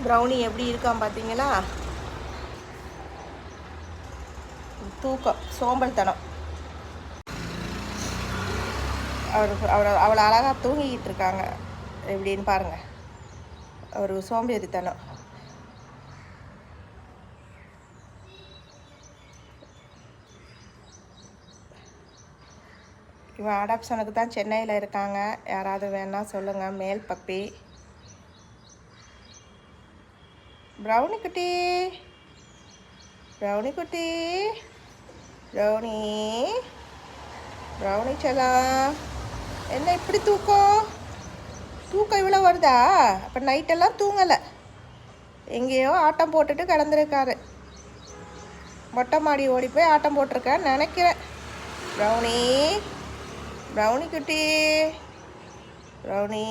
Brownie எப்படி இருக்கான் பார்த்தீங்களா? தூக்கம், சோம்பல் தனம். அவ்வளோ அழகாக தூங்கிக்கிட்டு இருக்காங்க. எப்படின்னு பாருங்கள், ஒரு சோம்பேறித்தனம். இவன் அடாப்ஷனுக்கு தான் சென்னையில் இருக்காங்க. யாராவது வேணால் சொல்லுங்கள். மேல் பப்பி ப்ரௌனி குட்டி, ப்ரௌனி குட்டி, ப்ரௌனி, ப்ரௌனி செல்லம். என்ன இப்படி தூக்கம் இவ்வளோ வருதா? அப்போ நைட்டெல்லாம் தூங்கலை, எங்கேயோ ஆட்டம் போட்டுட்டு கிடந்திருக்காரு. மொட்டை மாடி ஓடி போய் ஆட்டம் போட்டிருக்கேன்னு நினைக்கிறேன். ப்ரௌனி, ப்ரௌனி குட்டி, ப்ரௌனி.